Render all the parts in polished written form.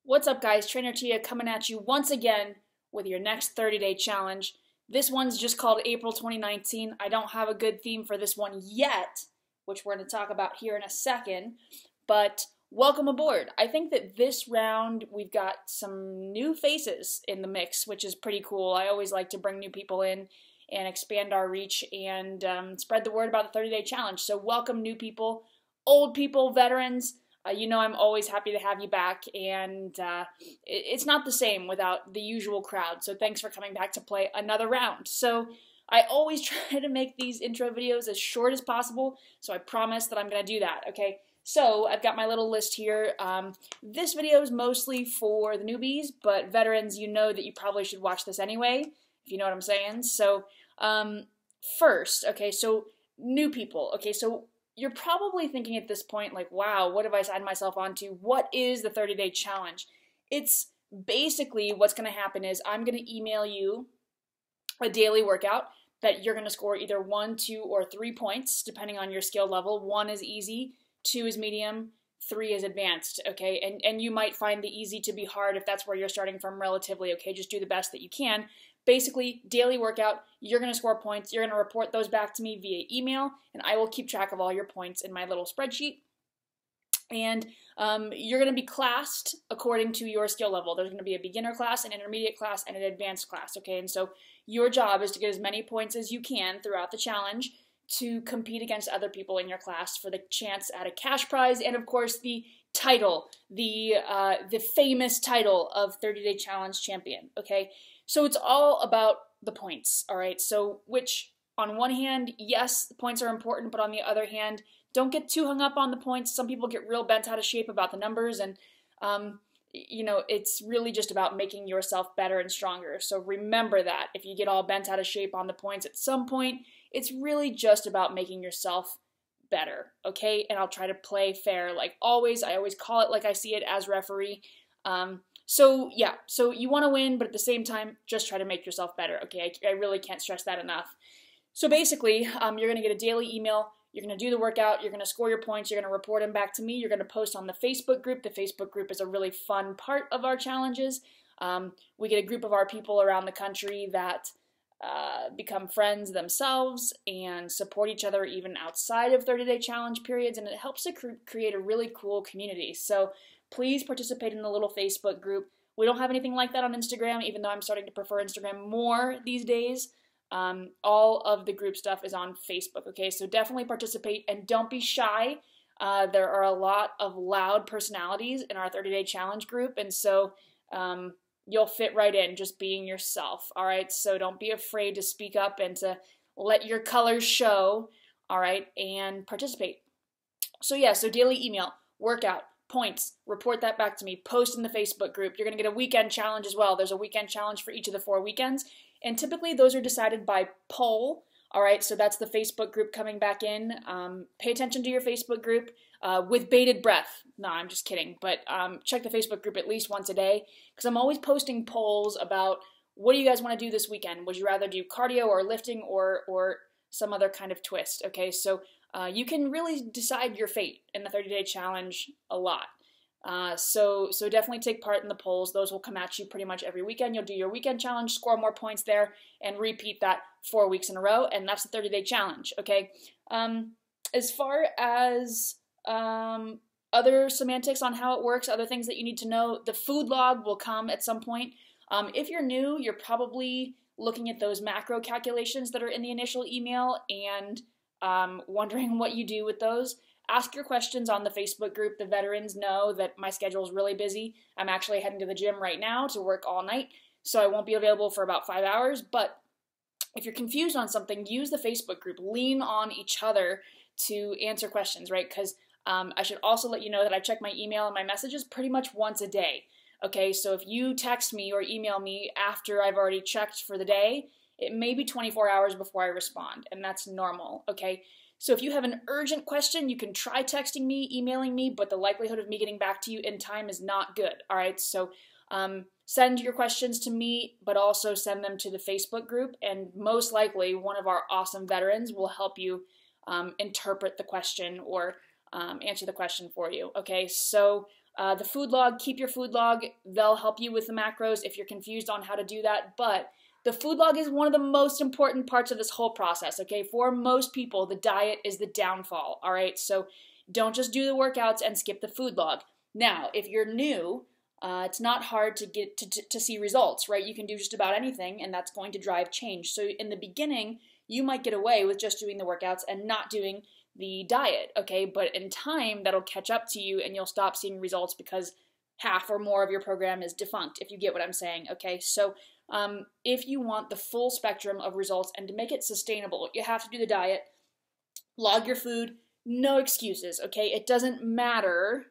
What's up, guys? Trainer Tia coming at you once again with your next 30-day challenge. This one's just called April 2019. I don't have a good theme for this one yet, which we're going to talk about here in a second, but welcome aboard. I think that this round we've got some new faces in the mix, which is pretty cool. I always like to bring new people in and expand our reach and spread the word about the 30-day challenge. So welcome new people, old people, veterans. You know I'm always happy to have you back, and it's not the same without the usual crowd, so thanks for coming back to play another round. So I always try to make these intro videos as short as possible, so I promise that I'm going to do that, okay? So I've got my little list here. This video is mostly for the newbies, but veterans, you know that you probably should watch this anyway, if you know what I'm saying. So first, okay, so new people, okay, so you're probably thinking at this point, like, wow, what have I signed myself onto? What is the 30-day challenge? It's basically what's going to happen is I'm going to email you a daily workout that you're going to score either 1, 2, or 3 points, depending on your skill level. 1 is easy, 2 is medium, 3 is advanced, okay? And you might find the easy to be hard if that's where you're starting from relatively, okay? Just do the best that you can. Basically, daily workout, you're going to score points, you're going to report those back to me via email, and I will keep track of all your points in my little spreadsheet. And you're going to be classed according to your skill level. There's going to be a beginner class, an intermediate class, and an advanced class, okay? And so your job is to get as many points as you can throughout the challenge to compete against other people in your class for the chance at a cash prize and, of course, the title, the famous title of 30-Day Challenge Champion, okay? So it's all about the points, all right? So which, on one hand, yes, the points are important, but on the other hand, don't get too hung up on the points. Some people get real bent out of shape about the numbers, and, you know, it's really just about making yourself better and stronger. So remember that. If you get all bent out of shape on the points at some point, it's really just about making yourself better, okay? And I'll try to play fair like always. I always call it like I see it as referee. So yeah, so you want to win, but at the same time, just try to make yourself better, okay? I really can't stress that enough. So basically, you're going to get a daily email, you're going to do the workout, you're going to score your points, you're going to report them back to me, you're going to post on the Facebook group. The Facebook group is a really fun part of our challenges. We get a group of our people around the country that become friends themselves and support each other even outside of 30-day challenge periods, and it helps to create a really cool community. So please participate in the little Facebook group. We don't have anything like that on Instagram, even though I'm starting to prefer Instagram more these days. All of the group stuff is on Facebook, okay? So definitely participate and don't be shy. There are a lot of loud personalities in our 30-day challenge group, and so you'll fit right in just being yourself, all right? So don't be afraid to speak up and to let your colors show, all right, and participate. So yeah, so daily email, workout, points, report that back to me, post in the Facebook group. You're going to get a weekend challenge as well. There's a weekend challenge for each of the 4 weekends, and typically those are decided by poll, all right? So that's the Facebook group coming back in. Pay attention to your Facebook group with bated breath. No, I'm just kidding, but check the Facebook group at least once a day, because I'm always posting polls about what do you guys want to do this weekend? Would you rather do cardio or lifting or some other kind of twist, okay? So you can really decide your fate in the 30-day challenge a lot. So definitely take part in the polls. Those will come at you pretty much every weekend. You'll do your weekend challenge, score more points there, and repeat that 4 weeks in a row, and that's the 30-day challenge, okay? As far as other semantics on how it works, other things that you need to know, the food log will come at some point. If you're new, you're probably looking at those macro calculations that are in the initial email and wondering what you do with those. Ask your questions on the Facebook group. The veterans know that my schedule is really busy. I'm actually heading to the gym right now to work all night, so I won't be available for about 5 hours. But if you're confused on something, use the Facebook group. Lean on each other to answer questions, right? Because I should also let you know that I check my email and my messages pretty much once a day. Okay, so if you text me or email me after I've already checked for the day, it may be 24 hours before I respond, and that's normal, okay? So if you have an urgent question, you can try texting me, emailing me, but the likelihood of me getting back to you in time is not good, all right? So send your questions to me, but also send them to the Facebook group, and most likely one of our awesome veterans will help you interpret the question or answer the question for you, okay? So The food log, keep your food log. They'll help you with the macros if you're confused on how to do that. But the food log is one of the most important parts of this whole process, okay? For most people, the diet is the downfall, all right? So don't just do the workouts and skip the food log. Now, if you're new, it's not hard to get to see results, right? You can do just about anything, and that's going to drive change. So in the beginning, you might get away with just doing the workouts and not doing the diet, okay? But in time, that'll catch up to you, and you'll stop seeing results because half or more of your program is defunct, if you get what I'm saying, okay? So if you want the full spectrum of results and to make it sustainable, you have to do the diet, log your food, no excuses, okay? It doesn't matter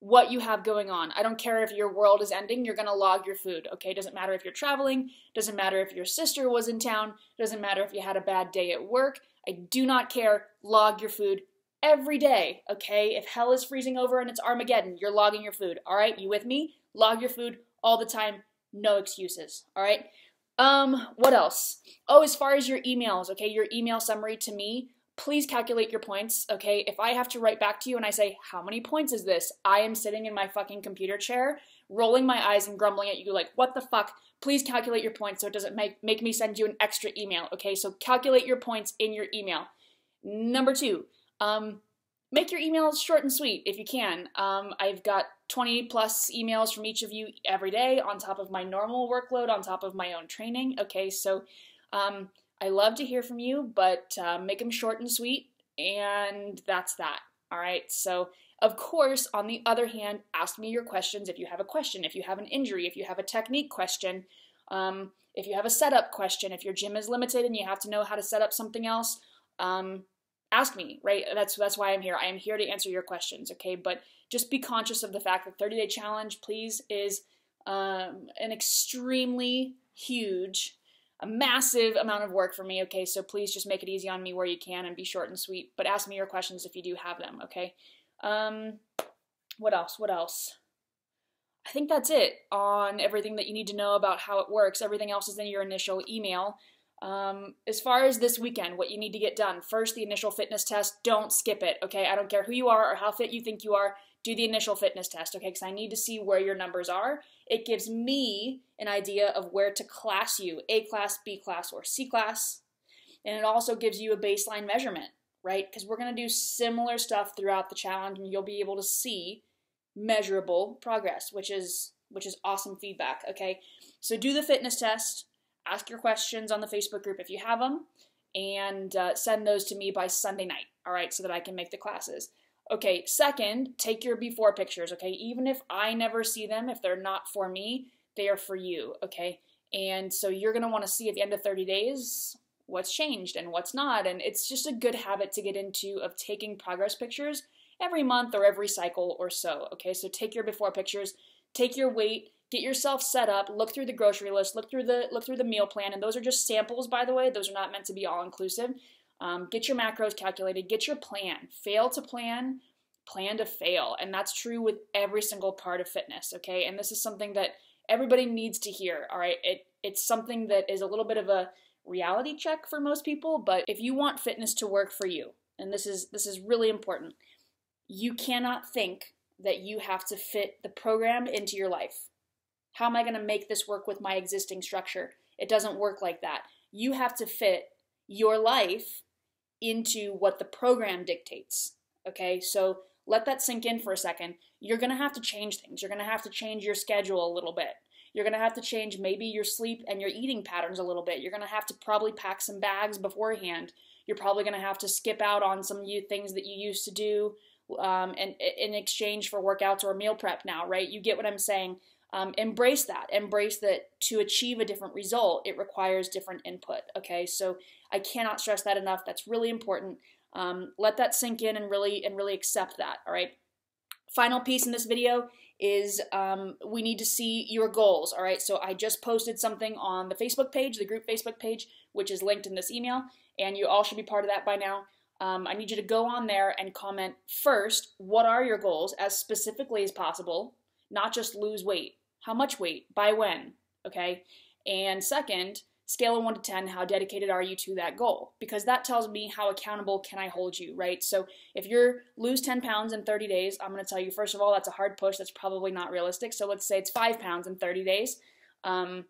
what you have going on. I don't care if your world is ending, you're going to log your food, okay? It doesn't matter if you're traveling, doesn't matter if your sister was in town, doesn't matter if you had a bad day at work. I do not care. Log your food every day, okay? If hell is freezing over and it's Armageddon, you're logging your food, all right? You with me? Log your food all the time, no excuses, all right? What else? Oh, as far as your emails, okay, your email summary to me, please calculate your points, okay? If I have to write back to you and I say, how many points is this? I am sitting in my fucking computer chair, rolling my eyes and grumbling at you like, what the fuck? Please calculate your points so it doesn't make me send you an extra email, okay? So calculate your points in your email. Number 2, make your emails short and sweet if you can. I've got 20 plus emails from each of you every day on top of my normal workload, on top of my own training, okay? So I love to hear from you, but make them short and sweet, and that's that, all right? So, of course, on the other hand, ask me your questions if you have a question, if you have an injury, if you have a technique question, if you have a setup question, if your gym is limited and you have to know how to set up something else, ask me, right? That's why I'm here. I am here to answer your questions, okay? But just be conscious of the fact that 30-day challenge, please, is an extremely huge, a massive amount of work for me, okay? So please just make it easy on me where you can and be short and sweet, but ask me your questions if you do have them, okay? What else? I think that's it on everything that you need to know about how it works. Everything else is in your initial email. As far as this weekend, what you need to get done. First, the initial fitness test. Don't skip it, okay? I don't care who you are or how fit you think you are. Do the initial fitness test, okay? Because I need to see where your numbers are. It gives me an idea of where to class you, A class, B class, or C class. And it also gives you a baseline measurement, right? Because we're going to do similar stuff throughout the challenge, and you'll be able to see measurable progress, which is awesome feedback, okay? So do the fitness test. Ask your questions on the Facebook group if you have them, and send those to me by Sunday night, all right, so that I can make the classes. Okay, second, take your before pictures, okay? Even if I never see them, if they're not for me, they are for you, okay? And so you're going to want to see at the end of 30 days what's changed and what's not, and it's just a good habit to get into of taking progress pictures every month or every cycle or so, okay? So take your before pictures, take your weight, get yourself set up, look through the grocery list, look through the meal plan, and those are just samples, by the way. Those are not meant to be all-inclusive. Get your macros calculated, get your plan. Fail to plan, plan to fail. And that's true with every single part of fitness, okay? And this is something that everybody needs to hear, all right? It's something that is a little bit of a reality check for most people, but if you want fitness to work for you, and this is really important, you cannot think that you have to fit the program into your life. How am I going to make this work with my existing structure? It doesn't work like that. You have to fit your life into what the program dictates, okay? So let that sink in for a second. You're going to have to change things. You're going to have to change your schedule a little bit. You're going to have to change maybe your sleep and your eating patterns a little bit. You're going to have to probably pack some bags beforehand. You're probably going to have to skip out on some things that you used to do and in exchange for workouts or meal prep now, right? You get what I'm saying? Embrace that. Embrace that to achieve a different result, it requires different input, okay? So I cannot stress that enough. That's really important. Let that sink in and really accept that, all right? Final piece in this video is we need to see your goals, all right? So I just posted something on the Facebook page, the group Facebook page, which is linked in this email, and you all should be part of that by now. I need you to go on there and comment first, what are your goals as specifically as possible, not just lose weight. How much weight? By when? Okay? And second, scale of 1 to 10, how dedicated are you to that goal? Because that tells me how accountable can I hold you, right? So if you're lose 10 pounds in 30 days, I'm going to tell you, first of all, that's a hard push. That's probably not realistic. So let's say it's 5 pounds in 30 days. And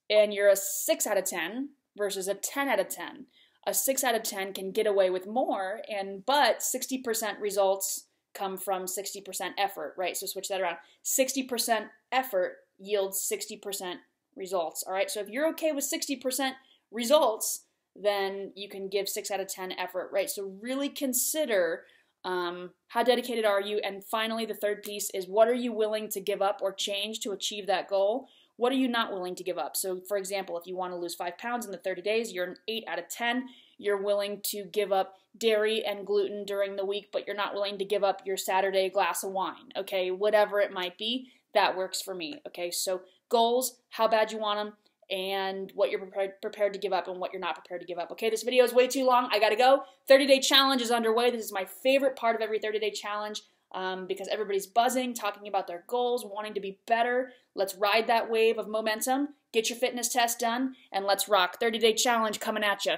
you're a 6 out of 10 versus a 10 out of 10. A 6 out of 10 can get away with more, but 60% results come from 60% effort, right? So switch that around. 60% effort yields 60% results, all right? So if you're okay with 60% results, then you can give 6 out of 10 effort, right? So really consider how dedicated are you? And finally, the third piece is, what are you willing to give up or change to achieve that goal? What are you not willing to give up? So for example, if you want to lose 5 pounds in the 30 days, you're an 8 out of 10. You're willing to give up dairy and gluten during the week, but you're not willing to give up your Saturday glass of wine, okay? Whatever it might be, that works for me, okay? So goals, how bad you want them, and what you're prepared to give up and what you're not prepared to give up. Okay, this video is way too long. I gotta go. 30-day challenge is underway. This is my favorite part of every 30-day challenge because everybody's buzzing, talking about their goals, wanting to be better. Let's ride that wave of momentum. Get your fitness test done, and let's rock. 30-day challenge coming at you.